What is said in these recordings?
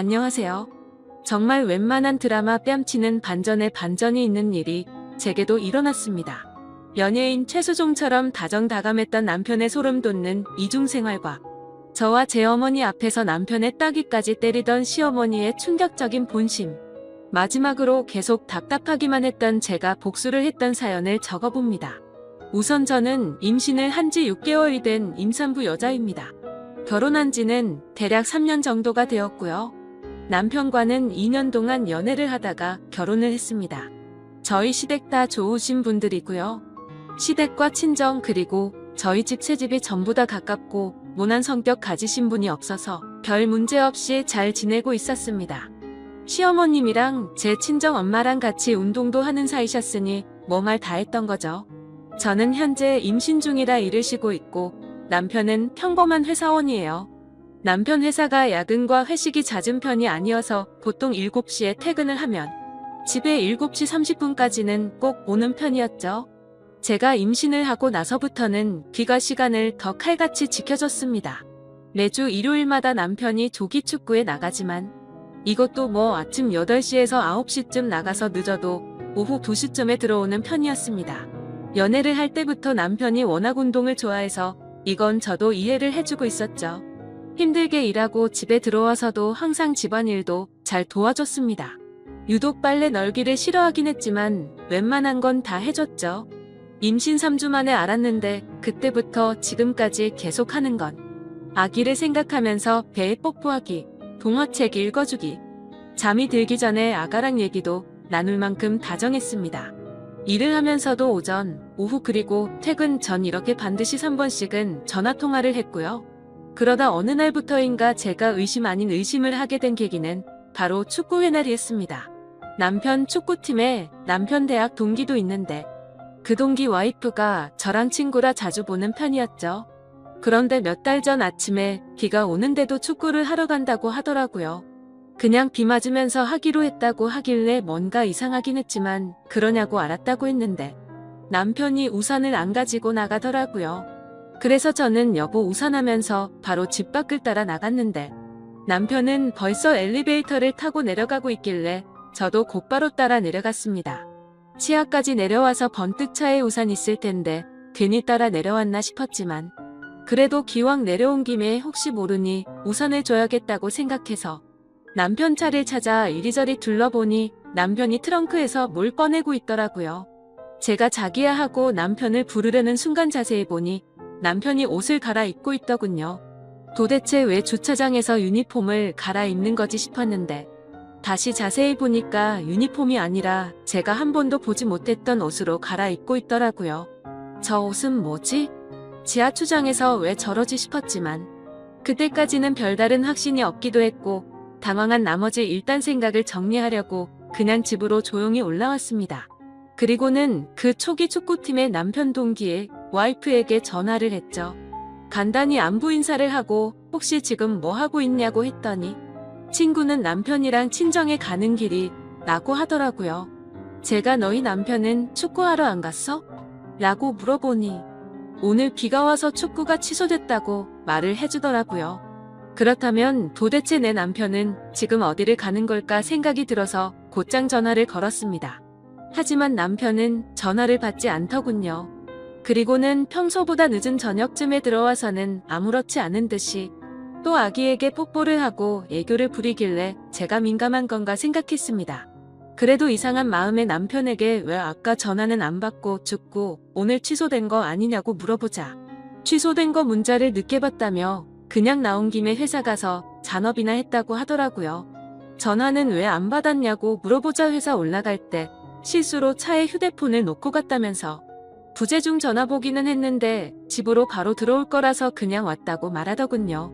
안녕하세요. 정말 웬만한 드라마 뺨치는 반전에 반전이 있는 일이 제게도 일어났습니다. 연예인 최수종처럼 다정다감했던 남편의 소름 돋는 이중생활과 저와 제 어머니 앞에서 남편의 따귀까지 때리던 시어머니의 충격적인 본심. 마지막으로 계속 답답하기만 했던 제가 복수를 했던 사연을 적어봅니다. 우선 저는 임신을 한 지 6개월이 된 임산부 여자입니다. 결혼한 지는 대략 3년 정도가 되었고요. 남편과는 2년 동안 연애를 하다가 결혼을 했습니다. 저희 시댁 다 좋으신 분들이고요. 시댁과 친정 그리고 저희 집 새집이 전부 다 가깝고 모난 성격 가지신 분이 없어서 별 문제 없이 잘 지내고 있었습니다. 시어머님이랑 제 친정 엄마랑 같이 운동도 하는 사이셨으니 뭐 말 다 했던 거죠. 저는 현재 임신 중이라 일을 쉬고 있고 남편은 평범한 회사원이에요. 남편 회사가 야근과 회식이 잦은 편이 아니어서 보통 7시에 퇴근을 하면 집에 7시 30분까지는 꼭 오는 편이었죠. 제가 임신을 하고 나서부터는 귀가 시간을 더 칼같이 지켜줬습니다. 매주 일요일마다 남편이 조기 축구에 나가지만 이것도 뭐 아침 8시에서 9시쯤 나가서 늦어도 오후 2시쯤에 들어오는 편이었습니다. 연애를 할 때부터 남편이 워낙 운동을 좋아해서 이건 저도 이해를 해주고 있었죠. 힘들게 일하고 집에 들어와서도 항상 집안일도 잘 도와줬습니다. 유독 빨래 널기를 싫어하긴 했지만 웬만한 건 다 해줬죠. 임신 3주 만에 알았는데 그때부터 지금까지 계속하는 건 아기를 생각하면서 배에 뽀뽀하기, 동화책 읽어주기, 잠이 들기 전에 아가랑 얘기도 나눌 만큼 다정했습니다. 일을 하면서도 오전, 오후 그리고 퇴근 전 이렇게 반드시 3번씩은 전화통화를 했고요. 그러다 어느 날부터인가 제가 의심 아닌 의심을 하게 된 계기는 바로 축구회 날이었습니다. 남편 축구팀에 남편 대학 동기도 있는데 그 동기 와이프가 저랑 친구라 자주 보는 편이었죠. 그런데 몇 달 전 아침에 비가 오는데도 축구를 하러 간다고 하더라고요. 그냥 비 맞으면서 하기로 했다고 하길래 뭔가 이상하긴 했지만 그러냐고 알았다고 했는데 남편이 우산을 안 가지고 나가더라고요. 그래서 저는 여보 우산하면서 바로 집 밖을 따라 나갔는데 남편은 벌써 엘리베이터를 타고 내려가고 있길래 저도 곧바로 따라 내려갔습니다. 치아까지 내려와서 번뜩 차에 우산 있을 텐데 괜히 따라 내려왔나 싶었지만 그래도 기왕 내려온 김에 혹시 모르니 우산을 줘야겠다고 생각해서 남편 차를 찾아 이리저리 둘러보니 남편이 트렁크에서 뭘 꺼내고 있더라고요. 제가 자기야 하고 남편을 부르려는 순간 자세히 보니 남편이 옷을 갈아입고 있더군요. 도대체 왜 주차장에서 유니폼을 갈아입는 거지 싶었는데 다시 자세히 보니까 유니폼이 아니라 제가 한 번도 보지 못했던 옷으로 갈아입고 있더라고요. 저 옷은 뭐지? 지하추장에서 왜 저러지 싶었지만 그때까지는 별다른 확신이 없기도 했고 당황한 나머지 일단 생각을 정리하려고 그냥 집으로 조용히 올라왔습니다. 그리고는 그 초기 축구팀의 남편 동기의 와이프에게 전화를 했죠. 간단히 안부 인사를 하고 혹시 지금 뭐 하고 있냐고 했더니 친구는 남편이랑 친정에 가는 길이 라고 하더라고요. 제가 너희 남편은 축구하러 안 갔어? 라고 물어보니 오늘 비가 와서 축구가 취소됐다고 말을 해주더라고요. 그렇다면 도대체 내 남편은 지금 어디를 가는 걸까 생각이 들어서 곧장 전화를 걸었습니다. 하지만 남편은 전화를 받지 않더군요. 그리고는 평소보다 늦은 저녁쯤에 들어와서는 아무렇지 않은 듯이 또 아기에게 뽀뽀를 하고 애교를 부리길래 제가 민감한 건가 생각했습니다. 그래도 이상한 마음에 남편에게 왜 아까 전화는 안 받고 죽고 오늘 취소된 거 아니냐고 물어보자 취소된 거 문자를 늦게 봤다며 그냥 나온 김에 회사 가서 잔업이나 했다고 하더라고요. 전화는 왜 안 받았냐고 물어보자 회사 올라갈 때 실수로 차에 휴대폰을 놓고 갔다면서 부재중 전화 보기는 했는데 집으로 바로 들어올 거라서 그냥 왔다고 말하더군요.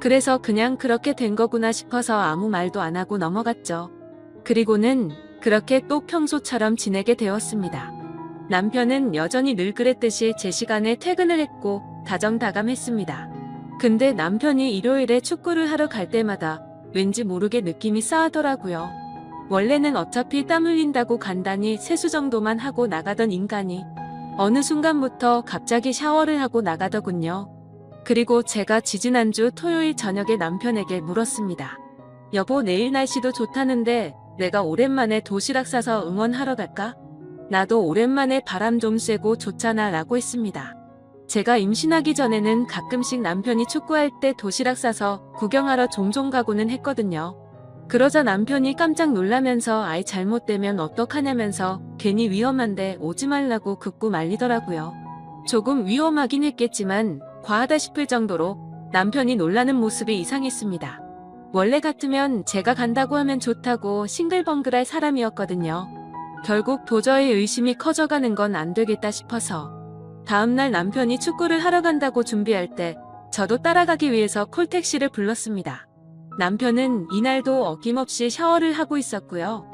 그래서 그냥 그렇게 된 거구나 싶어서 아무 말도 안 하고 넘어갔죠. 그리고는 그렇게 또 평소처럼 지내게 되었습니다. 남편은 여전히 늘 그랬듯이 제 시간에 퇴근을 했고 다정다감했습니다. 근데 남편이 일요일에 축구를 하러 갈 때마다 왠지 모르게 느낌이 싸하더라고요. 원래는 어차피 땀 흘린다고 간단히 세수 정도만 하고 나가던 인간이 어느 순간부터 갑자기 샤워를 하고 나가더군요. 그리고 제가 지지난주 토요일 저녁에 남편에게 물었습니다. 여보, 내일 날씨도 좋다는데 내가 오랜만에 도시락 싸서 응원하러 갈까? 나도 오랜만에 바람 좀 쐬고 좋잖아 라고 했습니다. 제가 임신하기 전에는 가끔씩 남편이 축구할 때 도시락 싸서 구경하러 종종 가고는 했거든요. 그러자 남편이 깜짝 놀라면서 아이 잘못되면 어떡하냐면서 괜히 위험한데 오지 말라고 극구 말리더라고요. 조금 위험하긴 했겠지만 과하다 싶을 정도로 남편이 놀라는 모습이 이상했습니다. 원래 같으면 제가 간다고 하면 좋다고 싱글벙글할 사람이었거든요. 결국 도저히 의심이 커져가는 건 안 되겠다 싶어서 다음날 남편이 축구를 하러 간다고 준비할 때 저도 따라가기 위해서 콜택시를 불렀습니다. 남편은 이날도 어김없이 샤워를 하고 있었고요.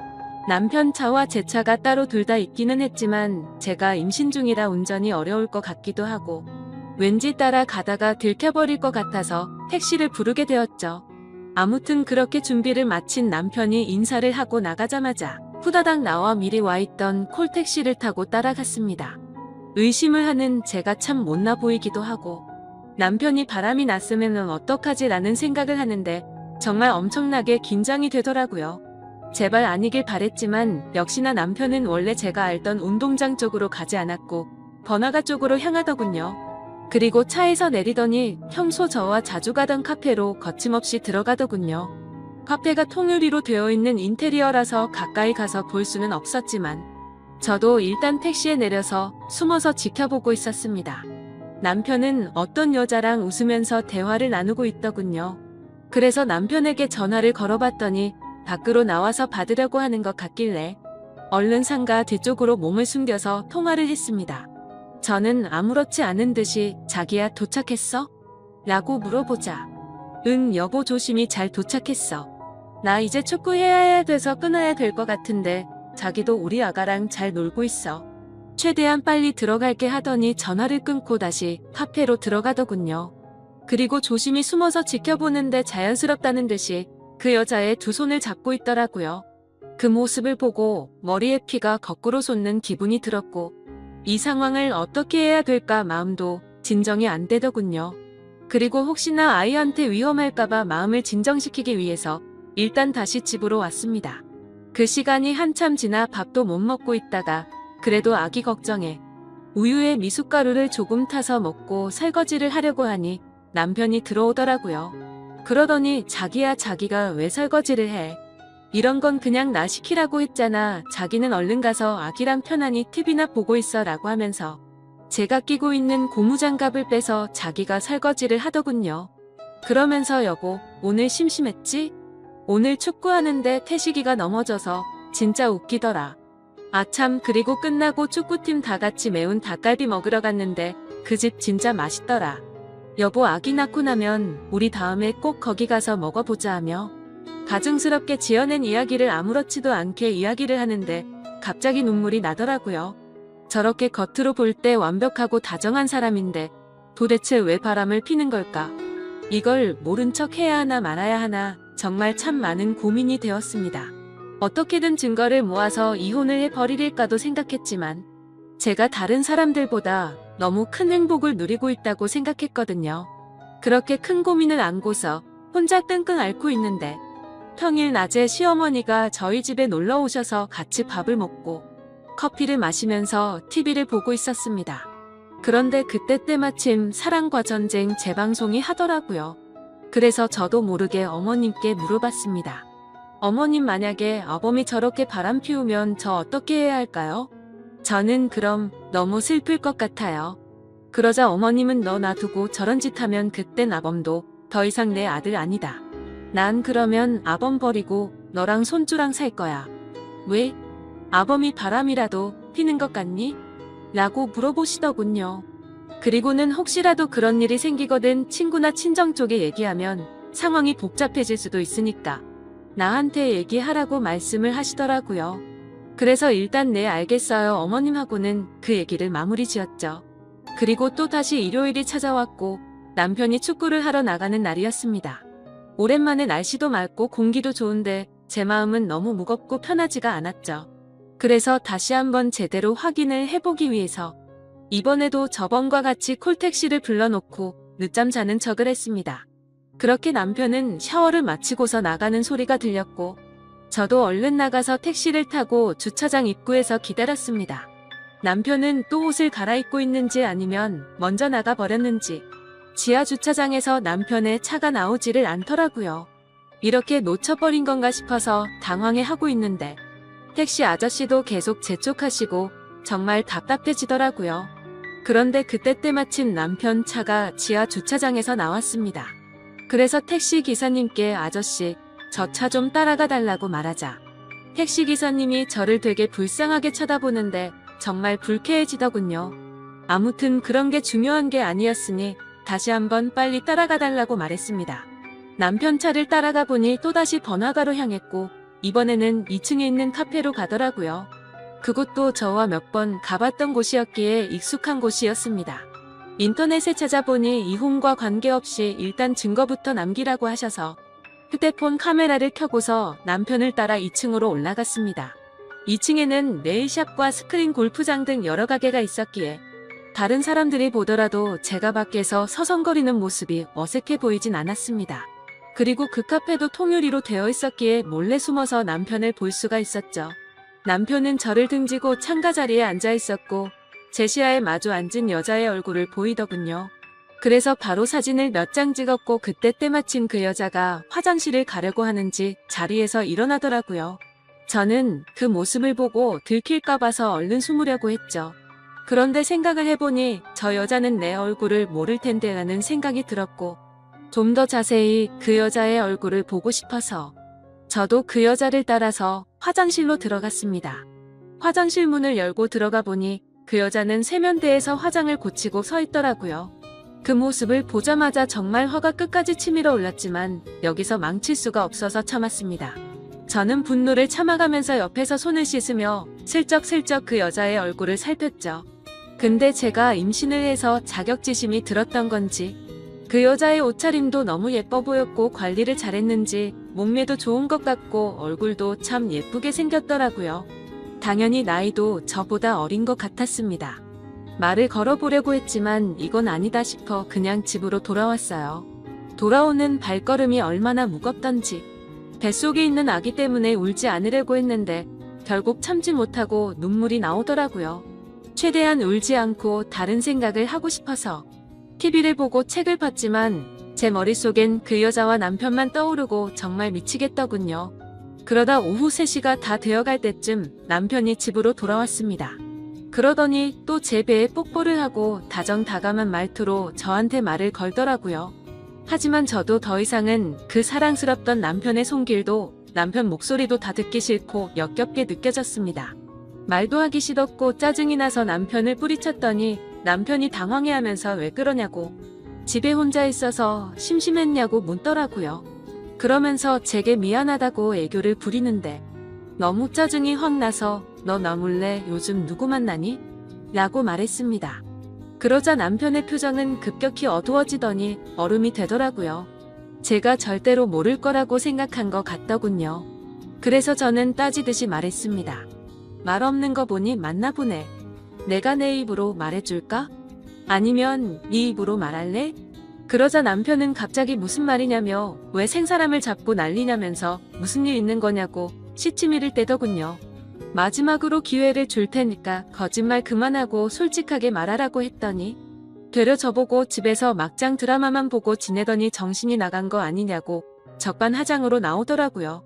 남편 차와 제 차가 따로 둘 다 있기는 했지만 제가 임신 중이라 운전이 어려울 것 같기도 하고 왠지 따라가다가 들켜버릴 것 같아서 택시를 부르게 되었죠. 아무튼 그렇게 준비를 마친 남편이 인사를 하고 나가자마자 후다닥 나와 미리 와 있던 콜택시를 타고 따라갔습니다. 의심을 하는 제가 참 못나 보이기도 하고 남편이 바람이 났으면 어떡하지 라는 생각을 하는데 정말 엄청나게 긴장이 되더라고요. 제발 아니길 바랬지만 역시나 남편은 원래 제가 알던 운동장 쪽으로 가지 않았고 번화가 쪽으로 향하더군요. 그리고 차에서 내리더니 평소 저와 자주 가던 카페로 거침없이 들어가더군요. 카페가 통유리로 되어 있는 인테리어라서 가까이 가서 볼 수는 없었지만 저도 일단 택시에 내려서 숨어서 지켜보고 있었습니다. 남편은 어떤 여자랑 웃으면서 대화를 나누고 있더군요. 그래서 남편에게 전화를 걸어봤더니 밖으로 나와서 받으려고 하는 것 같길래 얼른 상가 뒤쪽으로 몸을 숨겨서 통화를 했습니다. 저는 아무렇지 않은 듯이 자기야 도착했어? 라고 물어보자 응 여보 조심히 잘 도착했어. 나 이제 축구해야 돼서 끊어야 될 것 같은데 자기도 우리 아가랑 잘 놀고 있어. 최대한 빨리 들어갈게 하더니 전화를 끊고 다시 카페로 들어가더군요. 그리고 조심히 숨어서 지켜보는데 자연스럽다는 듯이 그 여자의 두 손을 잡고 있더라고요. 그 모습을 보고 머리에 피가 거꾸로 솟는 기분이 들었고 이 상황을 어떻게 해야 될까 마음도 진정이 안 되더군요. 그리고 혹시나 아이한테 위험할까봐 마음을 진정시키기 위해서 일단 다시 집으로 왔습니다. 그 시간이 한참 지나 밥도 못 먹고 있다가 그래도 아기 걱정에 우유에 미숫가루를 조금 타서 먹고 설거지를 하려고 하니 남편이 들어오더라고요. 그러더니 자기야 자기가 왜 설거지를 해? 이런 건 그냥 나 시키라고 했잖아. 자기는 얼른 가서 아기랑 편안히 TV나 보고 있어 라고 하면서 제가 끼고 있는 고무장갑을 빼서 자기가 설거지를 하더군요. 그러면서 여보 오늘 심심했지? 오늘 축구하는데 태식이가 넘어져서 진짜 웃기더라. 아참 그리고 끝나고 축구팀 다 같이 매운 닭갈비 먹으러 갔는데 그 집 진짜 맛있더라. 여보 아기 낳고 나면 우리 다음에 꼭 거기 가서 먹어보자 하며 가증스럽게 지어낸 이야기를 아무렇지도 않게 이야기를 하는데 갑자기 눈물이 나더라고요. 저렇게 겉으로 볼 때 완벽하고 다정한 사람인데 도대체 왜 바람을 피는 걸까? 이걸 모른 척 해야 하나 말아야 하나 정말 참 많은 고민이 되었습니다. 어떻게든 증거를 모아서 이혼을 해버릴까도 생각했지만 제가 다른 사람들보다 너무 큰 행복을 누리고 있다고 생각했거든요. 그렇게 큰 고민을 안고서 혼자 끙끙 앓고 있는데 평일 낮에 시어머니가 저희 집에 놀러 오셔서 같이 밥을 먹고 커피를 마시면서 TV를 보고 있었습니다. 그런데 그때 때마침 사랑과 전쟁 재방송이 하더라고요. 그래서 저도 모르게 어머님께 물어봤습니다. 어머님 만약에 아범이 저렇게 바람 피우면 저 어떻게 해야 할까요? 저는 그럼 너무 슬플 것 같아요. 그러자 어머님은 너 놔두고 저런 짓 하면 그땐 아범도 더 이상 내 아들 아니다. 난 그러면 아범 버리고 너랑 손주랑 살 거야. 왜? 아범이 바람이라도 피는 것 같니? 라고 물어보시더군요. 그리고는 혹시라도 그런 일이 생기거든 친구나 친정 쪽에 얘기하면 상황이 복잡해질 수도 있으니까 나한테 얘기하라고 말씀을 하시더라고요. 그래서 일단 네 알겠어요 어머님하고는 그 얘기를 마무리 지었죠. 그리고 또 다시 일요일이 찾아왔고 남편이 축구를 하러 나가는 날이었습니다. 오랜만에 날씨도 맑고 공기도 좋은데 제 마음은 너무 무겁고 편하지가 않았죠. 그래서 다시 한번 제대로 확인을 해보기 위해서 이번에도 저번과 같이 콜택시를 불러놓고 늦잠 자는 척을 했습니다. 그렇게 남편은 샤워를 마치고서 나가는 소리가 들렸고 저도 얼른 나가서 택시를 타고 주차장 입구에서 기다렸습니다. 남편은 또 옷을 갈아입고 있는지 아니면 먼저 나가 버렸는지 지하 주차장에서 남편의 차가 나오지를 않더라고요. 이렇게 놓쳐버린 건가 싶어서 당황해하고 있는데 택시 아저씨도 계속 재촉하시고 정말 답답해지더라고요. 그런데 그때 때마침 남편 차가 지하 주차장에서 나왔습니다. 그래서 택시 기사님께 아저씨, 저 차 좀 따라가 달라고 말하자 택시 기사님이 저를 되게 불쌍하게 쳐다보는데 정말 불쾌해지더군요. 아무튼 그런 게 중요한 게 아니었으니 다시 한번 빨리 따라가 달라고 말했습니다. 남편 차를 따라가 보니 또다시 번화가로 향했고 이번에는 2층에 있는 카페로 가더라고요. 그곳도 저와 몇 번 가봤던 곳이었기에 익숙한 곳이었습니다. 인터넷에 찾아보니 이혼과 관계없이 일단 증거부터 남기라고 하셔서 휴대폰 카메라를 켜고서 남편을 따라 2층으로 올라갔습니다. 2층에는 네일샵과 스크린 골프장 등 여러 가게가 있었기에 다른 사람들이 보더라도 제가 밖에서 서성거리는 모습이 어색해 보이진 않았습니다. 그리고 그 카페도 통유리로 되어 있었기에 몰래 숨어서 남편을 볼 수가 있었죠. 남편은 저를 등지고 창가 자리에 앉아 있었고 제 시야에 마주 앉은 여자의 얼굴을 보이더군요. 그래서 바로 사진을 몇 장 찍었고 그때 때마침 그 여자가 화장실을 가려고 하는지 자리에서 일어나더라고요. 저는 그 모습을 보고 들킬까 봐서 얼른 숨으려고 했죠. 그런데 생각을 해보니 저 여자는 내 얼굴을 모를 텐데 라는 생각이 들었고 좀 더 자세히 그 여자의 얼굴을 보고 싶어서 저도 그 여자를 따라서 화장실로 들어갔습니다. 화장실 문을 열고 들어가 보니 그 여자는 세면대에서 화장을 고치고 서 있더라고요. 그 모습을 보자마자 정말 화가 끝까지 치밀어 올랐지만 여기서 망칠 수가 없어서 참았습니다. 저는 분노를 참아가면서 옆에서 손을 씻으며 슬쩍슬쩍 그 여자의 얼굴을 살폈죠. 근데 제가 임신을 해서 자격지심이 들었던 건지 그 여자의 옷차림도 너무 예뻐 보였고 관리를 잘했는지 몸매도 좋은 것 같고 얼굴도 참 예쁘게 생겼더라고요. 당연히 나이도 저보다 어린 것 같았습니다. 말을 걸어보려고 했지만 이건 아니다 싶어 그냥 집으로 돌아왔어요. 돌아오는 발걸음이 얼마나 무겁던지 뱃속에 있는 아기 때문에 울지 않으려고 했는데 결국 참지 못하고 눈물이 나오더라고요. 최대한 울지 않고 다른 생각을 하고 싶어서 TV를 보고 책을 봤지만 제 머릿속엔 그 여자와 남편만 떠오르고 정말 미치겠더군요. 그러다 오후 3시가 다 되어갈 때쯤 남편이 집으로 돌아왔습니다. 그러더니 또 제 배에 뽀뽀를 하고 다정다감한 말투로 저한테 말을 걸더라고요. 하지만 저도 더 이상은 그 사랑스럽던 남편의 손길도 남편 목소리도 다 듣기 싫고 역겹게 느껴졌습니다. 말도 하기 싫었고 짜증이 나서 남편을 뿌리쳤더니 남편이 당황해하면서 왜 그러냐고 집에 혼자 있어서 심심했냐고 묻더라고요. 그러면서 제게 미안하다고 애교를 부리는데 너무 짜증이 확 나서 너 나 몰래 요즘 누구 만나니? 라고 말했습니다. 그러자 남편의 표정은 급격히 어두워지더니 얼음이 되더라고요. 제가 절대로 모를 거라고 생각한 것 같더군요. 그래서 저는 따지듯이 말했습니다. 말 없는 거 보니 맞나 보네. 내가 내 입으로 말해줄까? 아니면 네 입으로 말할래? 그러자 남편은 갑자기 무슨 말이냐며 왜 생사람을 잡고 난리냐면서 무슨 일 있는 거냐고 시치미를 떼더군요. 마지막으로 기회를 줄 테니까 거짓말 그만하고 솔직하게 말하라고 했더니 되려 저보고 집에서 막장 드라마만 보고 지내더니 정신이 나간 거 아니냐고 적반하장으로 나오더라고요.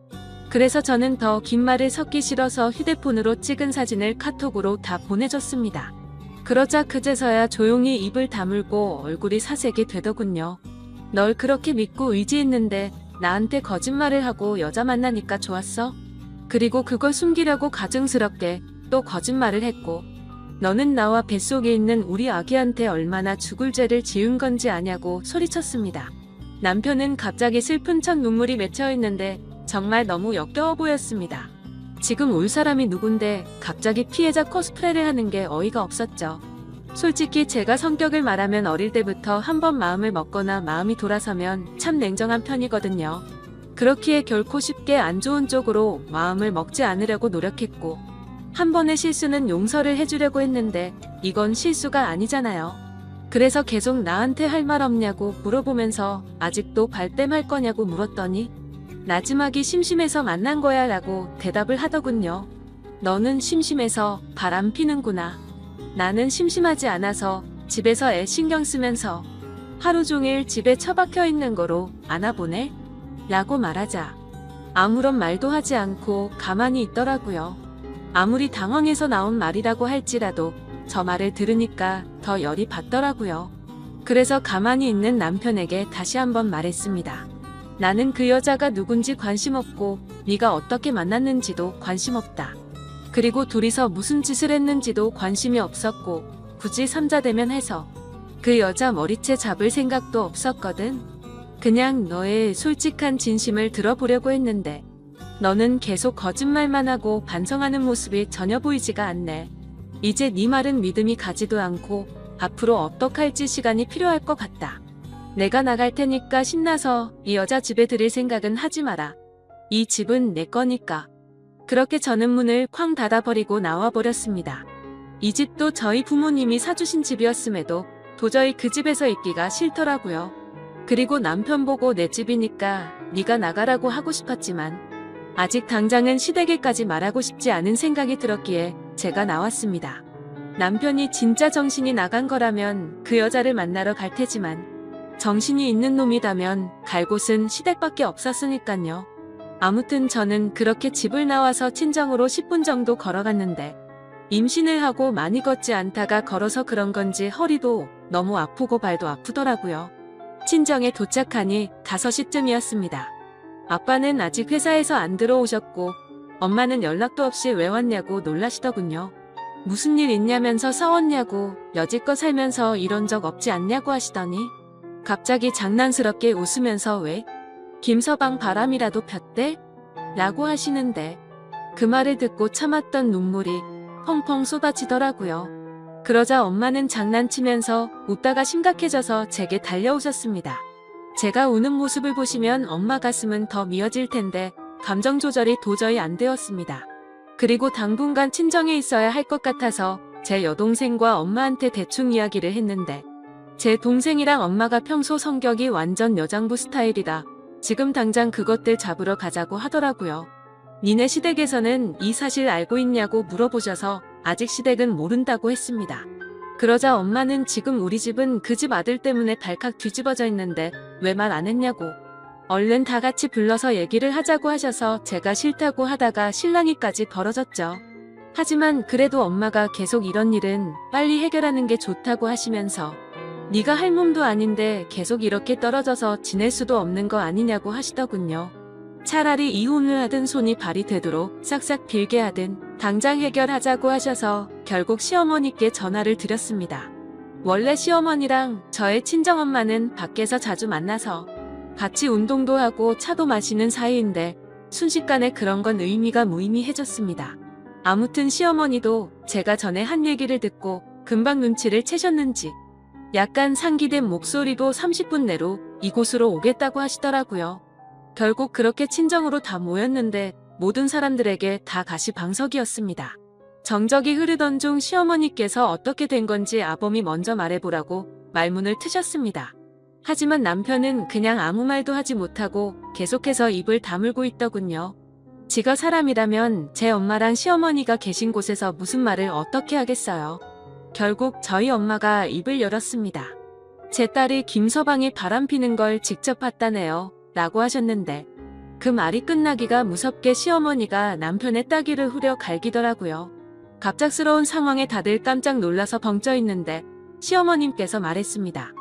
그래서 저는 더 긴 말을 섞기 싫어서 휴대폰으로 찍은 사진을 카톡으로 다 보내줬습니다. 그러자 그제서야 조용히 입을 다물고 얼굴이 사색이 되더군요. 널 그렇게 믿고 의지했는데 나한테 거짓말을 하고 여자 만나니까 좋았어? 그리고 그걸 숨기려고 가증스럽게 또 거짓말을 했고 너는 나와 뱃속에 있는 우리 아기한테 얼마나 죽을 죄를 지은 건지 아냐고 소리쳤습니다. 남편은 갑자기 슬픈 척 눈물이 맺혀 있는데 정말 너무 역겨워 보였습니다. 지금 울 사람이 누군데 갑자기 피해자 코스프레를 하는 게 어이가 없었죠. 솔직히 제가 성격을 말하면 어릴 때부터 한번 마음을 먹거나 마음이 돌아서면 참 냉정한 편이거든요. 그렇기에 결코 쉽게 안 좋은 쪽으로 마음을 먹지 않으려고 노력했고 한 번의 실수는 용서를 해주려고 했는데 이건 실수가 아니잖아요. 그래서 계속 나한테 할 말 없냐고 물어보면서 아직도 발뺌할 거냐고 물었더니 나지막이 심심해서 만난 거야 라고 대답을 하더군요. 너는 심심해서 바람 피는구나. 나는 심심하지 않아서 집에서 애 신경 쓰면서 하루 종일 집에 처박혀 있는 거로 아나보네? 라고 말하자 아무런 말도 하지 않고 가만히 있더라고요. 아무리 당황해서 나온 말이라고 할지라도 저 말을 들으니까 더 열이 받더라고요. 그래서 가만히 있는 남편에게 다시 한번 말했습니다. 나는 그 여자가 누군지 관심 없고 네가 어떻게 만났는지도 관심 없다. 그리고 둘이서 무슨 짓을 했는지도 관심이 없었고 굳이 삼자대면 해서 그 여자 머리채 잡을 생각도 없었거든. 그냥 너의 솔직한 진심을 들어보려고 했는데 너는 계속 거짓말만 하고 반성하는 모습이 전혀 보이지가 않네. 이제 네 말은 믿음이 가지도 않고 앞으로 어떡할지 시간이 필요할 것 같다. 내가 나갈 테니까 신나서 이 여자 집에 들일 생각은 하지 마라. 이 집은 내 거니까. 그렇게 저는 문을 쾅 닫아버리고 나와버렸습니다. 이 집도 저희 부모님이 사주신 집이었음에도 도저히 그 집에서 있기가 싫더라고요. 그리고 남편 보고 내 집이니까 네가 나가라고 하고 싶었지만 아직 당장은 시댁에까지 말하고 싶지 않은 생각이 들었기에 제가 나왔습니다. 남편이 진짜 정신이 나간 거라면 그 여자를 만나러 갈 테지만 정신이 있는 놈이라면 갈 곳은 시댁밖에 없었으니깐요. 아무튼 저는 그렇게 집을 나와서 친정으로 10분 정도 걸어갔는데 임신을 하고 많이 걷지 않다가 걸어서 그런 건지 허리도 너무 아프고 발도 아프더라고요. 친정에 도착하니 5시쯤이었습니다. 아빠는 아직 회사에서 안 들어오셨고 엄마는 연락도 없이 왜 왔냐고 놀라시더군요. 무슨 일 있냐면서 싸웠냐고 여지껏 살면서 이런 적 없지 않냐고 하시더니 갑자기 장난스럽게 웃으면서 왜? 김서방 바람이라도 폈대? 라고 하시는데 그 말을 듣고 참았던 눈물이 펑펑 쏟아지더라고요. 그러자 엄마는 장난치면서 웃다가 심각해져서 제게 달려오셨습니다. 제가 우는 모습을 보시면 엄마 가슴은 더 미어질 텐데 감정 조절이 도저히 안 되었습니다. 그리고 당분간 친정에 있어야 할 것 같아서 제 여동생과 엄마한테 대충 이야기를 했는데 제 동생이랑 엄마가 평소 성격이 완전 여장부 스타일이라 지금 당장 그것들 잡으러 가자고 하더라고요. 니네 시댁에서는 이 사실 알고 있냐고 물어보셔서 아직 시댁은 모른다고 했습니다. 그러자 엄마는 지금 우리 집은 그 집 아들 때문에 발칵 뒤집어져 있는데 왜 말 안 했냐고 얼른 다 같이 불러서 얘기를 하자고 하셔서 제가 싫다고 하다가 실랑이까지 벌어졌죠. 하지만 그래도 엄마가 계속 이런 일은 빨리 해결하는 게 좋다고 하시면서 네가 할 몸도 아닌데 계속 이렇게 떨어져서 지낼 수도 없는 거 아니냐고 하시더군요. 차라리 이혼을 하든 손이 발이 되도록 싹싹 빌게 하든 당장 해결하자고 하셔서 결국 시어머니께 전화를 드렸습니다. 원래 시어머니랑 저의 친정엄마는 밖에서 자주 만나서 같이 운동도 하고 차도 마시는 사이인데 순식간에 그런 건 의미가 무의미해졌습니다. 아무튼 시어머니도 제가 전에 한 얘기를 듣고 금방 눈치를 채셨는지 약간 상기된 목소리로 30분 내로 이곳으로 오겠다고 하시더라고요. 결국 그렇게 친정으로 다 모였는데 모든 사람들에게 다 가시방석이었습니다. 정적이 흐르던 중 시어머니께서 어떻게 된 건지 아범이 먼저 말해보라고 말문을 트셨습니다. 하지만 남편은 그냥 아무 말도 하지 못하고 계속해서 입을 다물고 있더군요. 지가 사람이라면 제 엄마랑 시어머니가 계신 곳에서 무슨 말을 어떻게 하겠어요. 결국 저희 엄마가 입을 열었습니다. 제 딸이 김서방이 바람피는 걸 직접 봤다네요. 라고 하셨는데 그 말이 끝나기가 무섭게 시어머니가 남편의 따귀를 후려 갈기더라고요. 갑작스러운 상황에 다들 깜짝 놀라서 벙쪄 있는데 시어머님께서 말했습니다.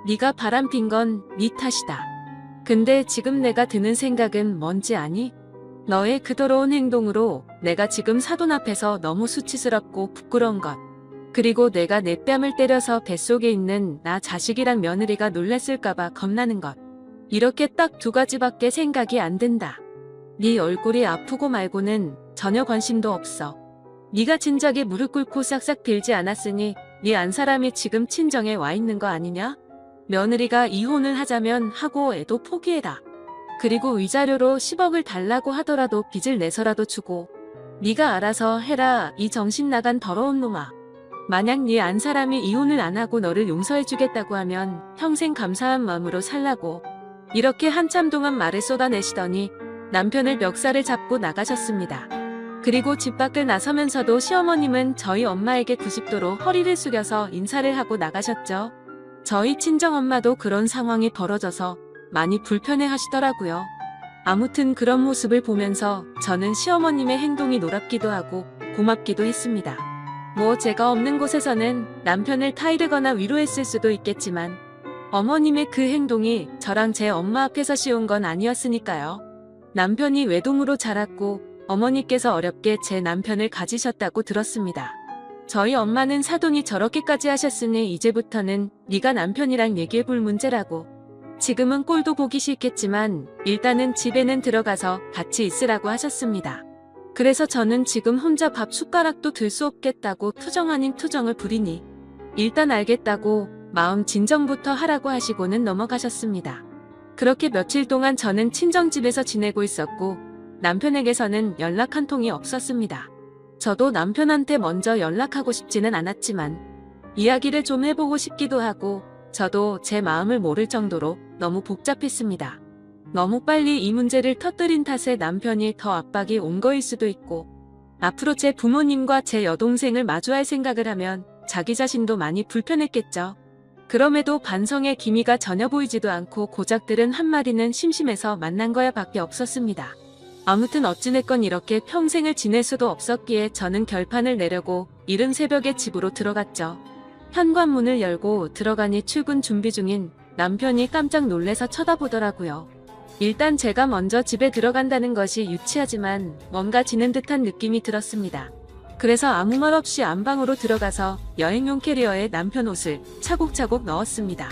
네가 바람핀 건 네 탓이다. 근데 지금 내가 드는 생각은 뭔지 아니? 너의 그 더러운 행동으로 내가 지금 사돈 앞에서 너무 수치스럽고 부끄러운 것. 그리고 내가 내 뺨을 때려서 뱃속에 있는 나 자식이랑 며느리가 놀랐을까봐 겁나는 것. 이렇게 딱 2가지밖에 생각이 안 든다. 네 얼굴이 아프고 말고는 전혀 관심도 없어. 네가 진작에 무릎 꿇고 싹싹 빌지 않았으니 네 안 사람이 지금 친정에 와 있는 거 아니냐? 며느리가 이혼을 하자면 하고 애도 포기해라. 그리고 위자료로 10억을 달라고 하더라도 빚을 내서라도 주고 네가 알아서 해라 이 정신 나간 더러운 놈아. 만약 네 안 사람이 이혼을 안 하고 너를 용서해주겠다고 하면 평생 감사한 마음으로 살라고. 이렇게 한참 동안 말을 쏟아내시더니 남편을 멱살을 잡고 나가셨습니다. 그리고 집 밖을 나서면서도 시어머님은 저희 엄마에게 90도로 허리를 숙여서 인사를 하고 나가셨죠. 저희 친정엄마도 그런 상황이 벌어져서 많이 불편해 하시더라고요. 아무튼 그런 모습을 보면서 저는 시어머님의 행동이 노랍기도 하고 고맙기도 했습니다. 뭐 제가 없는 곳에서는 남편을 타이르거나 위로했을 수도 있겠지만 어머님의 그 행동이 저랑 제 엄마 앞에서 쉬운 건 아니었으니까요. 남편이 외동으로 자랐고 어머니께서 어렵게 제 남편을 가지셨다고 들었습니다. 저희 엄마는 사돈이 저렇게까지 하셨으니 이제부터는 네가 남편이랑 얘기해볼 문제라고. 지금은 꼴도 보기 싫겠지만 일단은 집에는 들어가서 같이 있으라고 하셨습니다. 그래서 저는 지금 혼자 밥 숟가락도 들 수 없겠다고 투정 아닌 투정을 부리니 일단 알겠다고 마음 진정부터 하라고 하시고는 넘어가셨습니다. 그렇게 며칠 동안 저는 친정집에서 지내고 있었고 남편에게서는 연락 한 통이 없었습니다. 저도 남편한테 먼저 연락하고 싶지는 않았지만 이야기를 좀 해보고 싶기도 하고 저도 제 마음을 모를 정도로 너무 복잡했습니다. 너무 빨리 이 문제를 터뜨린 탓에 남편이 더 압박이 온 거일 수도 있고 앞으로 제 부모님과 제 여동생을 마주할 생각을 하면 자기 자신도 많이 불편했겠죠. 그럼에도 반성의 기미가 전혀 보이지도 않고 고작들은 한 마리는 심심해서 만난 거야 밖에 없었습니다. 아무튼 어찌됐건 이렇게 평생을 지낼 수도 없었기에 저는 결판을 내려고 이른 새벽에 집으로 들어갔죠. 현관문을 열고 들어가니 출근 준비 중인 남편이 깜짝 놀래서 쳐다보더라고요. 일단 제가 먼저 집에 들어간다는 것이 유치하지만 뭔가 지는 듯한 느낌이 들었습니다. 그래서 아무 말 없이 안방으로 들어가서 여행용 캐리어에 남편 옷을 차곡차곡 넣었습니다.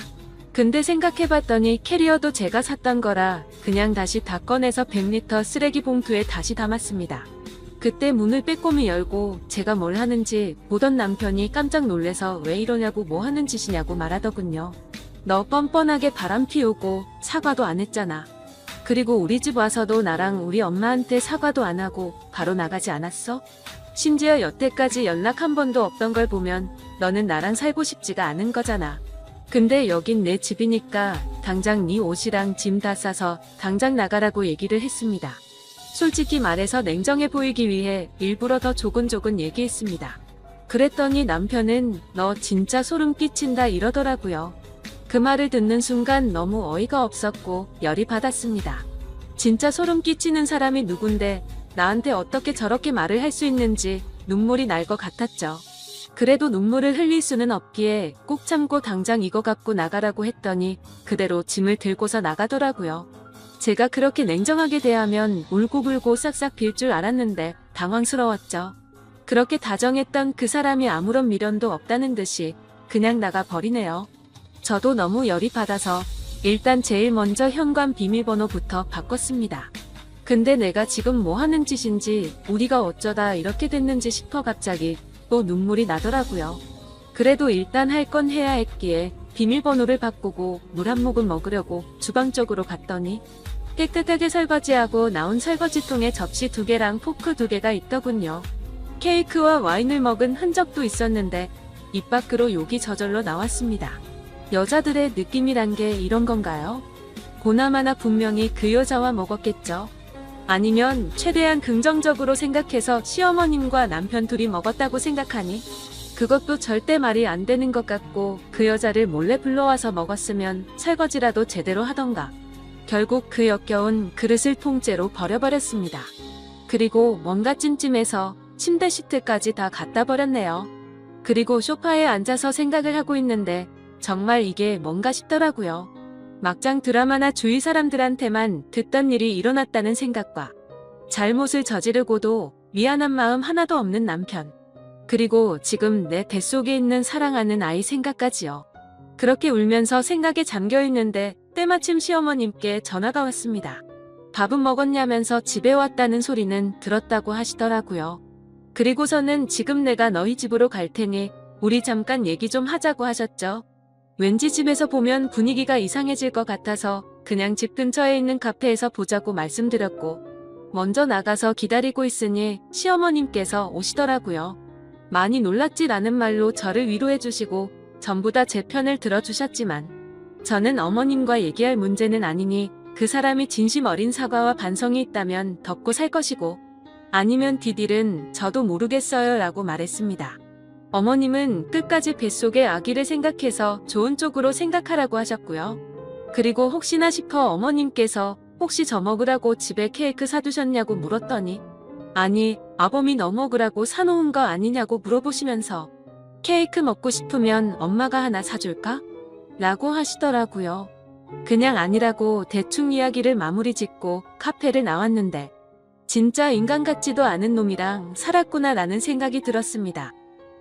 근데 생각해봤더니 캐리어도 제가 샀던 거라 그냥 다시 다 꺼내서 100리터 쓰레기 봉투에 다시 담았습니다. 그때 문을 빼꼼히 열고 제가 뭘 하는지 보던 남편이 깜짝 놀래서 왜 이러냐고 뭐 하는 짓이냐고 말하더군요. 너 뻔뻔하게 바람 피우고 사과도 안 했잖아. 그리고 우리 집 와서도 나랑 우리 엄마한테 사과도 안 하고 바로 나가지 않았어? 심지어 여태까지 연락 한 번도 없던 걸 보면 너는 나랑 살고 싶지가 않은 거잖아. 근데 여긴 내 집이니까 당장 네 옷이랑 짐 다 싸서 당장 나가라고 얘기를 했습니다. 솔직히 말해서 냉정해 보이기 위해 일부러 더 조근조근 얘기했습니다. 그랬더니 남편은 너 진짜 소름 끼친다 이러더라고요. 그 말을 듣는 순간 너무 어이가 없었고 열이 받았습니다. 진짜 소름 끼치는 사람이 누군데 나한테 어떻게 저렇게 말을 할 수 있는지 눈물이 날 것 같았죠. 그래도 눈물을 흘릴 수는 없기에 꼭 참고 당장 이거 갖고 나가라고 했더니 그대로 짐을 들고서 나가더라고요. 제가 그렇게 냉정하게 대하면 울고불고 싹싹 빌 줄 알았는데 당황스러웠죠. 그렇게 다정했던 그 사람이 아무런 미련도 없다는 듯이 그냥 나가버리네요. 저도 너무 열이 받아서 일단 제일 먼저 현관 비밀번호부터 바꿨습니다. 근데 내가 지금 뭐 하는 짓인지 우리가 어쩌다 이렇게 됐는지 싶어 갑자기 또 눈물이 나더라고요. 그래도 일단 할 건 해야 했기에 비밀번호를 바꾸고 물 한 모금 먹으려고 주방 쪽으로 갔더니 깨끗하게 설거지하고 나온 설거지통에 접시 2개랑 포크 2개가 있더군요. 케이크와 와인을 먹은 흔적도 있었는데 입 밖으로 욕이 저절로 나왔습니다. 여자들의 느낌이란 게 이런 건가요? 보나마나 분명히 그 여자와 먹었겠죠. 아니면 최대한 긍정적으로 생각해서 시어머님과 남편 둘이 먹었다고 생각하니 그것도 절대 말이 안 되는 것 같고 그 여자를 몰래 불러와서 먹었으면 설거지라도 제대로 하던가. 결국 그 역겨운 그릇을 통째로 버려버렸습니다. 그리고 뭔가 찜찜해서 침대 시트까지 다 갖다 버렸네요. 그리고 소파에 앉아서 생각을 하고 있는데 정말 이게 뭔가 싶더라고요. 막장 드라마나 주위 사람들한테만 듣던 일이 일어났다는 생각과 잘못을 저지르고도 미안한 마음 하나도 없는 남편. 그리고 지금 내 뱃속에 있는 사랑하는 아이 생각까지요. 그렇게 울면서 생각에 잠겨있는데 때마침 시어머님께 전화가 왔습니다. 밥은 먹었냐면서 집에 왔다는 소리는 들었다고 하시더라고요. 그리고서는 지금 내가 너희 집으로 갈 테니 우리 잠깐 얘기 좀 하자고 하셨죠. 왠지 집에서 보면 분위기가 이상해질 것 같아서 그냥 집 근처에 있는 카페에서 보자고 말씀드렸고 먼저 나가서 기다리고 있으니 시어머님께서 오시더라고요. 많이 놀랐지라는 말로 저를 위로해 주시고 전부 다 제 편을 들어주셨지만 저는 어머님과 얘기할 문제는 아니니 그 사람이 진심 어린 사과와 반성이 있다면 덮고 살 것이고 아니면 디딜은 저도 모르겠어요 라고 말했습니다. 어머님은 끝까지 뱃속의 아기를 생각해서 좋은 쪽으로 생각하라고 하셨고요. 그리고 혹시나 싶어 어머님께서 혹시 저 먹으라고 집에 케이크 사두셨냐고 물었더니 아니 아범이 너 먹으라고 사놓은 거 아니냐고 물어보시면서 케이크 먹고 싶으면 엄마가 하나 사줄까? 라고 하시더라고요. 그냥 아니라고 대충 이야기를 마무리 짓고 카페를 나왔는데 진짜 인간 같지도 않은 놈이랑 살았구나 라는 생각이 들었습니다.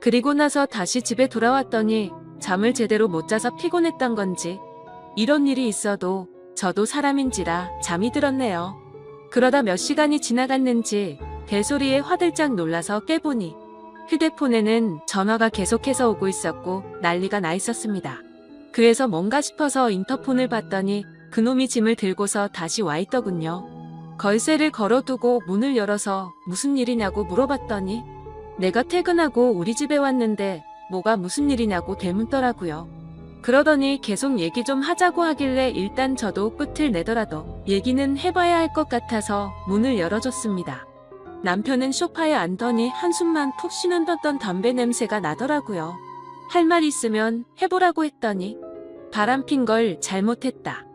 그리고 나서 다시 집에 돌아왔더니 잠을 제대로 못 자서 피곤했던 건지 이런 일이 있어도 저도 사람인지라 잠이 들었네요. 그러다 몇 시간이 지나갔는지 대소리에 화들짝 놀라서 깨보니 휴대폰에는 전화가 계속해서 오고 있었고 난리가 나 있었습니다. 그래서 뭔가 싶어서 인터폰을 봤더니 그놈이 짐을 들고서 다시 와 있더군요. 걸쇠를 걸어두고 문을 열어서 무슨 일이냐고 물어봤더니 내가 퇴근하고 우리 집에 왔는데 뭐가 무슨 일이냐고 대묻더라고요. 그러더니 계속 얘기 좀 하자고 하길래 일단 저도 끝을 내더라도 얘기는 해봐야 할 것 같아서 문을 열어줬습니다. 남편은 소파에 앉더니 한숨만 푹 쉬는 듯던 담배 냄새가 나더라고요. 할 말 있으면 해보라고 했더니 바람핀 걸 잘못했다.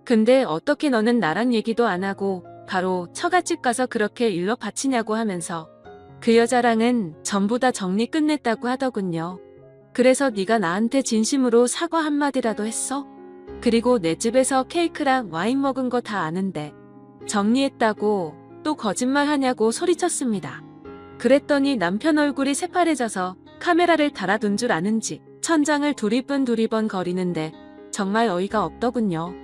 근데 어떻게 너는 나랑 얘기도 안 하고 바로 처갓집 가서 그렇게 일러 바치냐고 하면서 그 여자랑은 전부 다 정리 끝냈다고 하더군요. 그래서 네가 나한테 진심으로 사과 한마디라도 했어? 그리고 내 집에서 케이크랑 와인 먹은 거 다 아는데 정리했다고 또 거짓말 하냐고 소리쳤습니다. 그랬더니 남편 얼굴이 새파래져서 카메라를 달아둔 줄 아는지 천장을 두리번 거리는데 정말 어이가 없더군요.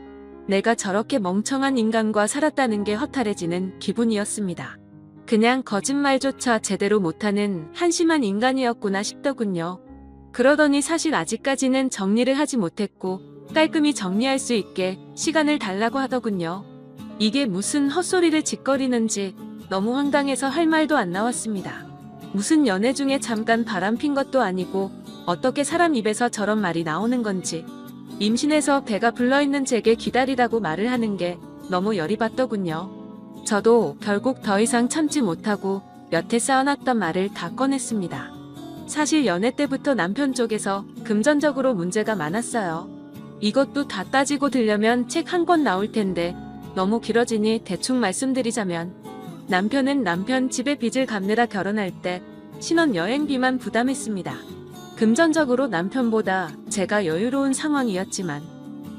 내가 저렇게 멍청한 인간과 살았다는 게 허탈해지는 기분이었습니다. 그냥 거짓말조차 제대로 못하는 한심한 인간이었구나 싶더군요. 그러더니 사실 아직까지는 정리를 하지 못했고 깔끔히 정리할 수 있게 시간을 달라고 하더군요. 이게 무슨 헛소리를 짓거리는지 너무 황당해서 할 말도 안 나왔습니다. 무슨 연애 중에 잠깐 바람핀 것도 아니고 어떻게 사람 입에서 저런 말이 나오는 건지 임신해서 배가 불러있는 제게 기다리라고 말을 하는 게 너무 열이 받더군요. 저도 결국 더 이상 참지 못하고 여태 쌓아놨던 말을 다 꺼냈습니다. 사실 연애 때부터 남편 쪽에서 금전적으로 문제가 많았어요. 이것도 다 따지고 들려면 책 한 권 나올 텐데 너무 길어지니 대충 말씀드리자면 남편은 남편 집에 빚을 갚느라 결혼할 때 신혼여행비만 부담했습니다. 금전적으로 남편보다 제가 여유로운 상황이었지만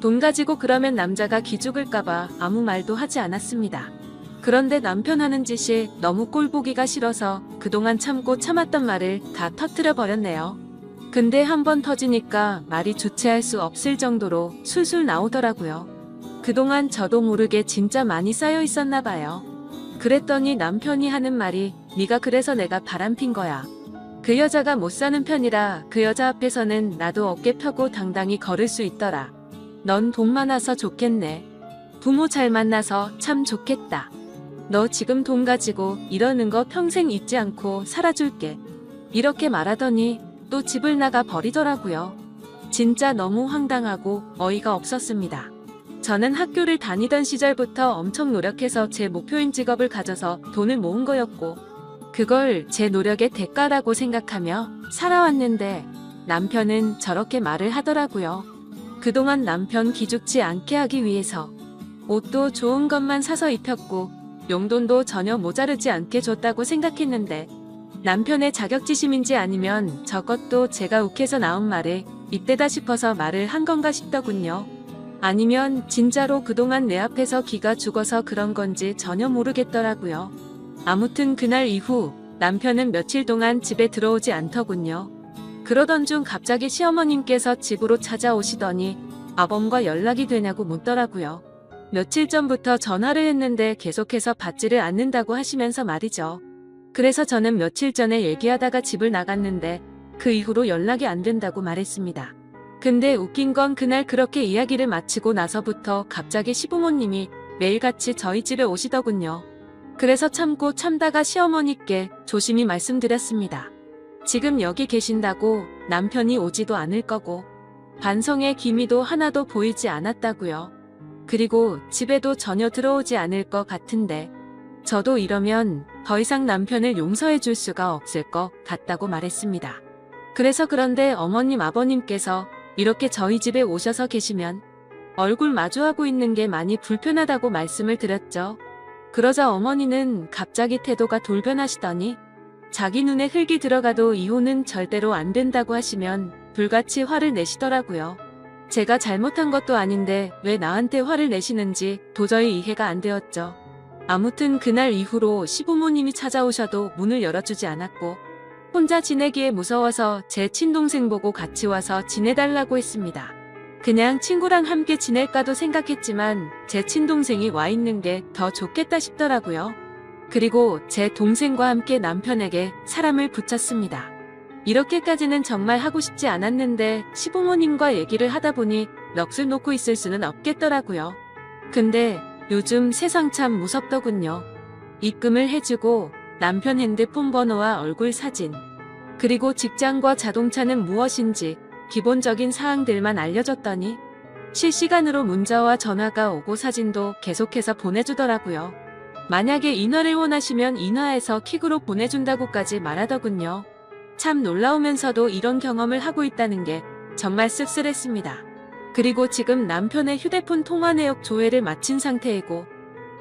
돈 가지고 그러면 남자가 기죽을까봐 아무 말도 하지 않았습니다. 그런데 남편 하는 짓이 너무 꼴보기가 싫어서 그동안 참고 참았던 말을 다 터뜨려 버렸네요. 근데 한번 터지니까 말이 주체할 수 없을 정도로 술술 나오더라고요. 그동안 저도 모르게 진짜 많이 쌓여 있었나 봐요. 그랬더니 남편이 하는 말이 네가 그래서 내가 바람핀 거야. 그 여자가 못 사는 편이라 그 여자 앞에서는 나도 어깨 펴고 당당히 걸을 수 있더라. 넌 돈 많아서 좋겠네. 부모 잘 만나서 참 좋겠다. 너 지금 돈 가지고 이러는 거 평생 잊지 않고 살아줄게. 이렇게 말하더니 또 집을 나가 버리더라고요. 진짜 너무 황당하고 어이가 없었습니다. 저는 학교를 다니던 시절부터 엄청 노력해서 제 목표인 직업을 가져서 돈을 모은 거였고 그걸 제 노력의 대가라고 생각하며 살아왔는데 남편은 저렇게 말을 하더라고요. 그동안 남편 기죽지 않게 하기 위해서 옷도 좋은 것만 사서 입혔고 용돈도 전혀 모자르지 않게 줬다고 생각했는데 남편의 자격지심인지 아니면 저것도 제가 욱해서 나온 말에 이때다 싶어서 말을 한 건가 싶더군요. 아니면 진짜로 그동안 내 앞에서 기가 죽어서 그런 건지 전혀 모르겠더라고요. 아무튼 그날 이후 남편은 며칠 동안 집에 들어오지 않더군요. 그러던 중 갑자기 시어머님께서 집으로 찾아오시더니 아범과 연락이 되냐고 묻더라고요. 며칠 전부터 전화를 했는데 계속해서 받지를 않는다고 하시면서 말이죠. 그래서 저는 며칠 전에 얘기하다가 집을 나갔는데 그 이후로 연락이 안 된다고 말했습니다. 근데 웃긴 건 그날 그렇게 이야기를 마치고 나서부터 갑자기 시부모님이 매일같이 저희 집에 오시더군요. 그래서 참고 참다가 시어머니께 조심히 말씀드렸습니다. 지금 여기 계신다고 남편이 오지도 않을 거고 반성의 기미도 하나도 보이지 않았다고요. 그리고 집에도 전혀 들어오지 않을 것 같은데 저도 이러면 더 이상 남편을 용서해 줄 수가 없을 것 같다고 말했습니다. 그래서 그런데 어머님 아버님께서 이렇게 저희 집에 오셔서 계시면 얼굴 마주하고 있는 게 많이 불편하다고 말씀을 드렸죠. 그러자 어머니는 갑자기 태도가 돌변하시더니 자기 눈에 흙이 들어가도 이혼은 절대로 안 된다고 하시면 불같이 화를 내시더라고요. 제가 잘못한 것도 아닌데 왜 나한테 화를 내시는지 도저히 이해가 안 되었죠. 아무튼 그날 이후로 시부모님이 찾아오셔도 문을 열어주지 않았고 혼자 지내기에 무서워서 제 친동생 보고 같이 와서 지내달라고 했습니다. 그냥 친구랑 함께 지낼까도 생각했지만 제 친동생이 와 있는 게 더 좋겠다 싶더라고요. 그리고 제 동생과 함께 남편에게 사람을 붙였습니다. 이렇게까지는 정말 하고 싶지 않았는데 시부모님과 얘기를 하다 보니 넋을 놓고 있을 수는 없겠더라고요. 근데 요즘 세상 참 무섭더군요. 입금을 해주고 남편 핸드폰 번호와 얼굴 사진, 그리고 직장과 자동차는 무엇인지 기본적인 사항들만 알려줬더니 실시간으로 문자와 전화가 오고 사진도 계속해서 보내주더라고요. 만약에 인화를 원하시면 인화해서 킥으로 보내준다고까지 말하더군요. 참 놀라우면서도 이런 경험을 하고 있다는 게 정말 씁쓸했습니다. 그리고 지금 남편의 휴대폰 통화 내역 조회를 마친 상태이고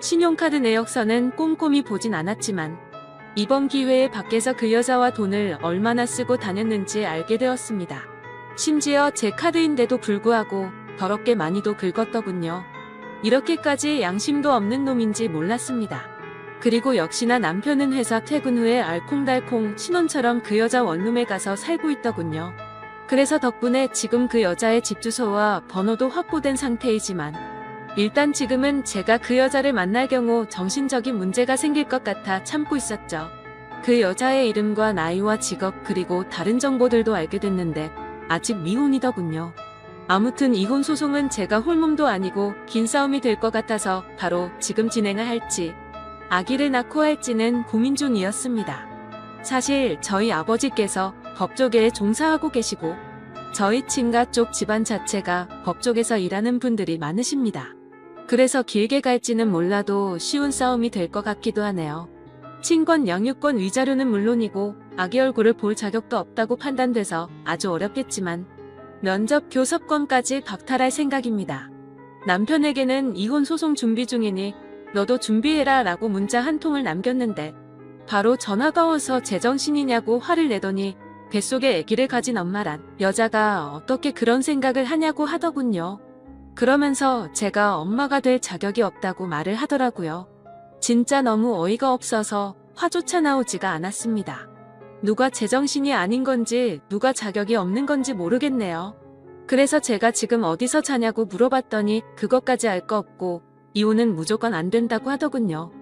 신용카드 내역서는 꼼꼼히 보진 않았지만 이번 기회에 밖에서 그 여자와 돈을 얼마나 쓰고 다녔는지 알게 되었습니다. 심지어 제 카드인데도 불구하고 더럽게 많이도 긁었더군요. 이렇게까지 양심도 없는 놈인지 몰랐습니다. 그리고 역시나 남편은 회사 퇴근 후에 알콩달콩 신혼처럼 그 여자 원룸에 가서 살고 있더군요. 그래서 덕분에 지금 그 여자의 집 주소와 번호도 확보된 상태이지만 일단 지금은 제가 그 여자를 만날 경우 정신적인 문제가 생길 것 같아 참고 있었죠. 그 여자의 이름과 나이와 직업 그리고 다른 정보들도 알게 됐는데 아직 미혼이더군요. 아무튼 이혼 소송은 제가 홀몸도 아니고 긴 싸움이 될 것 같아서 바로 지금 진행을 할지 아기를 낳고 할지는 고민 중이었습니다. 사실 저희 아버지께서 법조계에 종사하고 계시고 저희 친가 쪽 집안 자체가 법조계에서 일하는 분들이 많으십니다. 그래서 길게 갈지는 몰라도 쉬운 싸움이 될 것 같기도 하네요. 친권 양육권 위자료는 물론이고 아기 얼굴을 볼 자격도 없다고 판단돼서 아주 어렵겠지만 면접 교섭권까지 박탈할 생각입니다. 남편에게는 이혼 소송 준비 중이니 너도 준비해라 라고 문자 한 통을 남겼는데 바로 전화가 와서 제정신이냐고 화를 내더니 뱃속에 아기를 가진 엄마란 여자가 어떻게 그런 생각을 하냐고 하더군요. 그러면서 제가 엄마가 될 자격이 없다고 말을 하더라고요. 진짜 너무 어이가 없어서 화조차 나오지가 않았습니다. 누가 제정신이 아닌 건지 누가 자격이 없는 건지 모르겠네요. 그래서 제가 지금 어디서 자냐고 물어봤더니 그것까지 알 거 없고 이혼은 무조건 안 된다고 하더군요.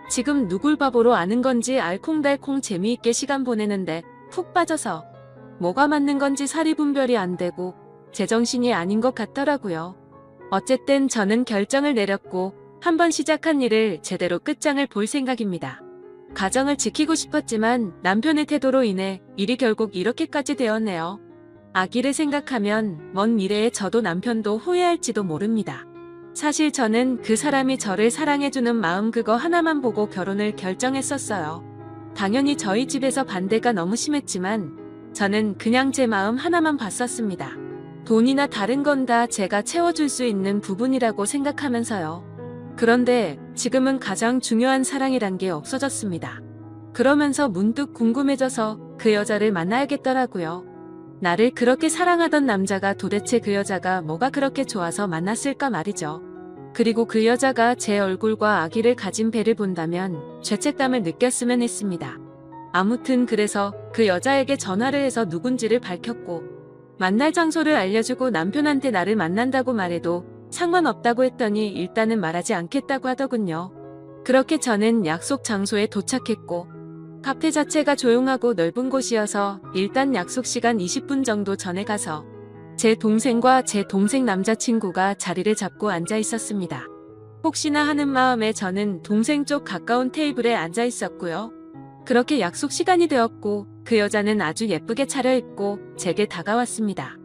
지금 누굴 바보로 아는 건지 알콩달콩 재미있게 시간 보내는데 푹 빠져서 뭐가 맞는 건지 사리 분별이 안 되고 제정신이 아닌 것 같더라고요. 어쨌든 저는 결정을 내렸고 한번 시작한 일을 제대로 끝장을 볼 생각입니다. 가정을 지키고 싶었지만 남편의 태도로 인해 일이 결국 이렇게까지 되었네요. 아기를 생각하면 먼 미래에 저도 남편도 후회할지도 모릅니다. 사실 저는 그 사람이 저를 사랑해주는 마음 그거 하나만 보고 결혼을 결정했었어요. 당연히 저희 집에서 반대가 너무 심했지만 저는 그냥 제 마음 하나만 봤었습니다. 돈이나 다른 건 다 제가 채워줄 수 있는 부분이라고 생각하면서요. 그런데 지금은 가장 중요한 사랑이란 게 없어졌습니다. 그러면서 문득 궁금해져서 그 여자를 만나야겠더라고요. 나를 그렇게 사랑하던 남자가 도대체 그 여자가 뭐가 그렇게 좋아서 만났을까 말이죠. 그리고 그 여자가 제 얼굴과 아기를 가진 배를 본다면 죄책감을 느꼈으면 했습니다. 아무튼 그래서 그 여자에게 전화를 해서 누군지를 밝혔고 만날 장소를 알려주고 남편한테 나를 만난다고 말해도 상관없다고 했더니 일단은 말하지 않겠다고 하더군요. 그렇게 저는 약속 장소에 도착했고 카페 자체가 조용하고 넓은 곳이어서 일단 약속 시간 20분 정도 전에 가서 제 동생과 제 동생 남자친구가 자리를 잡고 앉아 있었습니다. 혹시나 하는 마음에 저는 동생 쪽 가까운 테이블에 앉아 있었고요. 그렇게 약속 시간이 되었고 그 여자는 아주 예쁘게 차려입고 제게 다가왔습니다.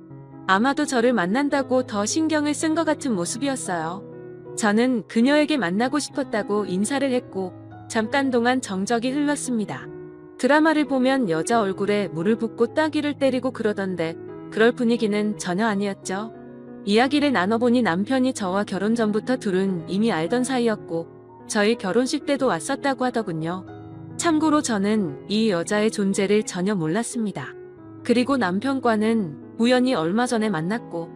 아마도 저를 만난다고 더 신경을 쓴 것 같은 모습이었어요. 저는 그녀에게 만나고 싶었다고 인사를 했고 잠깐 동안 정적이 흘렀습니다. 드라마를 보면 여자 얼굴에 물을 붓고 따귀를 때리고 그러던데 그럴 분위기는 전혀 아니었죠. 이야기를 나눠보니 남편이 저와 결혼 전부터 둘은 이미 알던 사이였고 저희 결혼식 때도 왔었다고 하더군요. 참고로 저는 이 여자의 존재를 전혀 몰랐습니다. 그리고 남편과는 우연히 얼마 전에 만났고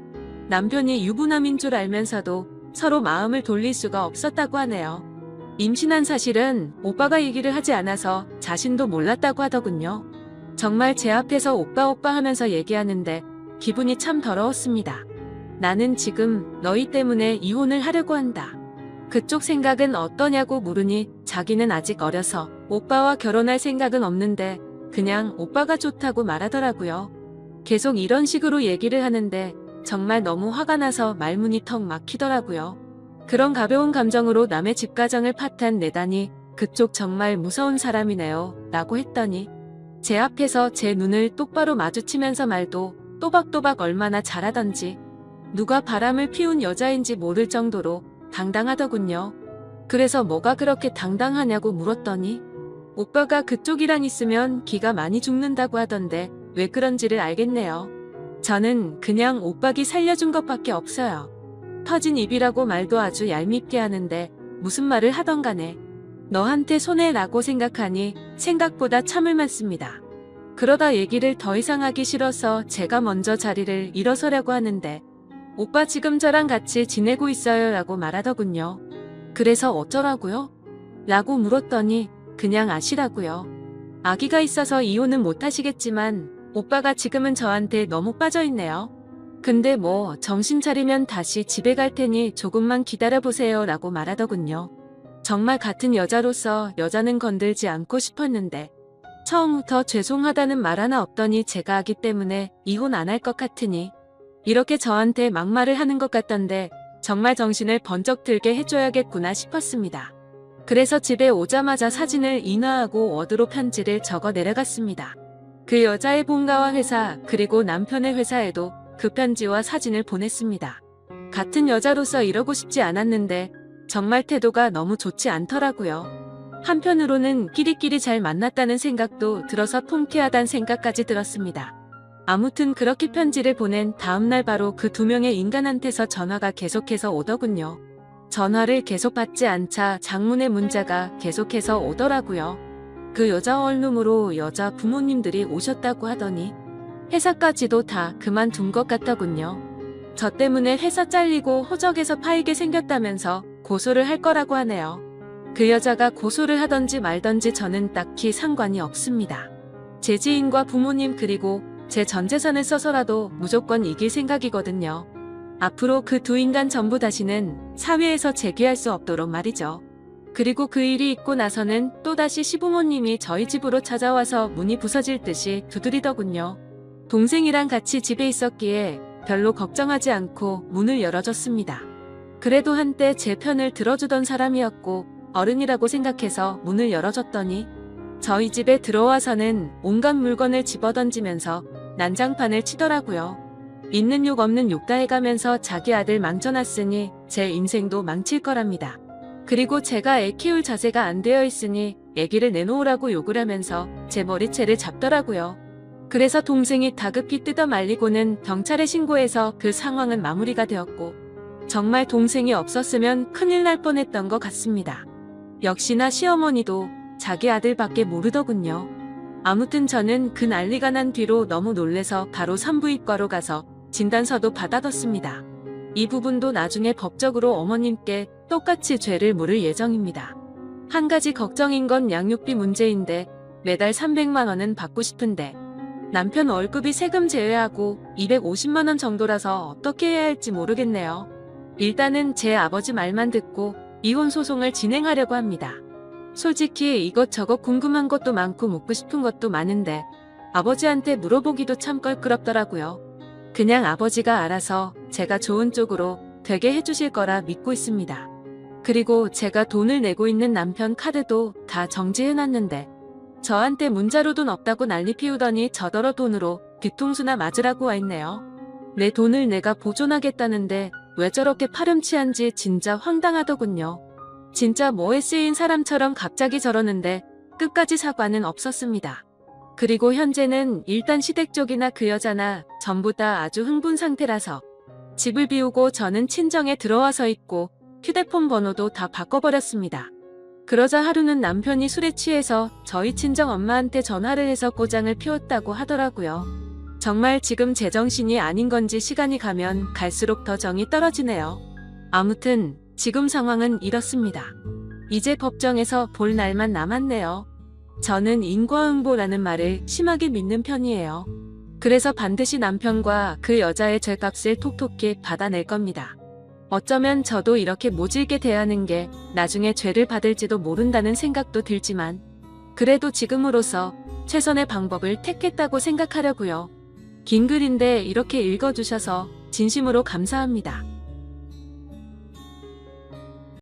남편이 유부남인 줄 알면서도 서로 마음을 돌릴 수가 없었다고 하네요. 임신한 사실은 오빠가 얘기를 하지 않아서 자신도 몰랐다고 하더군요. 정말 제 앞에서 오빠 오빠 하면서 얘기하는데 기분이 참 더러웠습니다. 나는 지금 너희 때문에 이혼을 하려고 한다. 그쪽 생각은 어떠냐고 물으니 자기는 아직 어려서 오빠와 결혼할 생각은 없는데 그냥 오빠가 좋다고 말하더라고요. 계속 이런 식으로 얘기를 하는데 정말 너무 화가 나서 말문이 턱 막히더라고요. 그런 가벼운 감정으로 남의 집가정을 파탄 내다니 그쪽 정말 무서운 사람이네요 라고 했더니 제 앞에서 제 눈을 똑바로 마주치면서 말도 또박또박 얼마나 잘하던지 누가 바람을 피운 여자인지 모를 정도로 당당하더군요. 그래서 뭐가 그렇게 당당하냐고 물었더니 오빠가 그쪽이랑 있으면 기가 많이 죽는다고 하던데 왜 그런지를 알겠네요. 저는 그냥 오빠기 살려준 것밖에 없어요. 터진 입이라고 말도 아주 얄밉게 하는데 무슨 말을 하던 간에 너한테 손해라고 생각하니 생각보다 참을 많습니다. 그러다 얘기를 더 이상 하기 싫어서 제가 먼저 자리를 일어서려고 하는데 오빠 지금 저랑 같이 지내고 있어요 라고 말하더군요. 그래서 어쩌라고요? 라고 물었더니 그냥 아시라고요. 아기가 있어서 이혼은 못하시겠지만 오빠가 지금은 저한테 너무 빠져있네요. 근데 뭐 정신 차리면 다시 집에 갈 테니 조금만 기다려보세요 라고 말하더군요. 정말 같은 여자로서 여자는 건들지 않고 싶었는데 처음부터 죄송하다는 말 하나 없더니 제가 하기 때문에 이혼 안 할 것 같으니 이렇게 저한테 막말을 하는 것 같던데 정말 정신을 번쩍 들게 해줘야겠구나 싶었습니다. 그래서 집에 오자마자 사진을 인화하고 워드로 편지를 적어 내려갔습니다. 그 여자의 본가와 회사 그리고 남편의 회사에도 그 편지와 사진을 보냈습니다. 같은 여자로서 이러고 싶지 않았는데 정말 태도가 너무 좋지 않더라고요. 한편으로는 끼리끼리 잘 만났다는 생각도 들어서 통쾌하다는 생각까지 들었습니다. 아무튼 그렇게 편지를 보낸 다음날 바로 그 두 명의 인간한테서 전화가 계속해서 오더군요. 전화를 계속 받지 않자 장문의 문자가 계속해서 오더라고요. 그 여자 원룸으로 여자 부모님들이 오셨다고 하더니 회사까지도 다 그만둔 것 같더군요. 저 때문에 회사 잘리고 호적에서 파이게 생겼다면서 고소를 할 거라고 하네요. 그 여자가 고소를 하던지 말던지 저는 딱히 상관이 없습니다. 제 지인과 부모님 그리고 제 전 재산을 써서라도 무조건 이길 생각이거든요. 앞으로 그 두 인간 전부 다시는 사회에서 재기할 수 없도록 말이죠. 그리고 그 일이 있고 나서는 또다시 시부모님이 저희 집으로 찾아와서 문이 부서질 듯이 두드리더군요. 동생이랑 같이 집에 있었기에 별로 걱정하지 않고 문을 열어줬습니다. 그래도 한때 제 편을 들어주던 사람이었고 어른이라고 생각해서 문을 열어줬더니 저희 집에 들어와서는 온갖 물건을 집어던지면서 난장판을 치더라고요. 있는 욕 없는 욕 다 해가면서 자기 아들 망쳐놨으니 제 인생도 망칠 거랍니다. 그리고 제가 애 키울 자세가 안 되어 있으니 애기를 내놓으라고 욕을 하면서 제 머리채를 잡더라고요. 그래서 동생이 다급히 뜯어 말리고는 경찰에 신고해서 그 상황은 마무리가 되었고 정말 동생이 없었으면 큰일 날 뻔했던 것 같습니다. 역시나 시어머니도 자기 아들밖에 모르더군요. 아무튼 저는 그 난리가 난 뒤로 너무 놀래서 바로 산부인과로 가서 진단서도 받아뒀습니다. 이 부분도 나중에 법적으로 어머님께 똑같이 죄를 물을 예정입니다. 한 가지 걱정인 건 양육비 문제인데 매달 300만 원은 받고 싶은데 남편 월급이 세금 제외하고 250만 원 정도라서 어떻게 해야 할지 모르겠네요. 일단은 제 아버지 말만 듣고 이혼 소송을 진행하려고 합니다. 솔직히 이것저것 궁금한 것도 많고 묻고 싶은 것도 많은데 아버지한테 물어보기도 참 껄끄럽더라고요. 그냥 아버지가 알아서 제가 좋은 쪽으로 되게 해주실 거라 믿고 있습니다. 그리고 제가 돈을 내고 있는 남편 카드도 다 정지해놨는데 저한테 문자로 돈 없다고 난리 피우더니 저더러 돈으로 뒤통수나 맞으라고 와 있네요. 내 돈을 내가 보존하겠다는데 왜 저렇게 파렴치한지 진짜 황당하더군요. 진짜 뭐에 쓰인 사람처럼 갑자기 저러는데 끝까지 사과는 없었습니다. 그리고 현재는 일단 시댁 쪽이나 그 여자나 전부 다 아주 흥분 상태라서 집을 비우고 저는 친정에 들어와 서 있고 휴대폰 번호도 다 바꿔버렸습니다. 그러자 하루는 남편이 술에 취해서 저희 친정 엄마한테 전화를 해서 꼬장을 피웠다고 하더라고요. 정말 지금 제정신이 아닌 건지 시간이 가면 갈수록 더 정이 떨어지네요. 아무튼 지금 상황은 이렇습니다. 이제 법정에서 볼 날만 남았네요. 저는 인과응보라는 말을 심하게 믿는 편이에요. 그래서 반드시 남편과 그 여자의 죄값을 톡톡히 받아낼 겁니다. 어쩌면 저도 이렇게 모질게 대하는 게 나중에 죄를 받을지도 모른다는 생각도 들지만 그래도 지금으로서 최선의 방법을 택했다고 생각하려고요. 긴 글인데 이렇게 읽어주셔서 진심으로 감사합니다.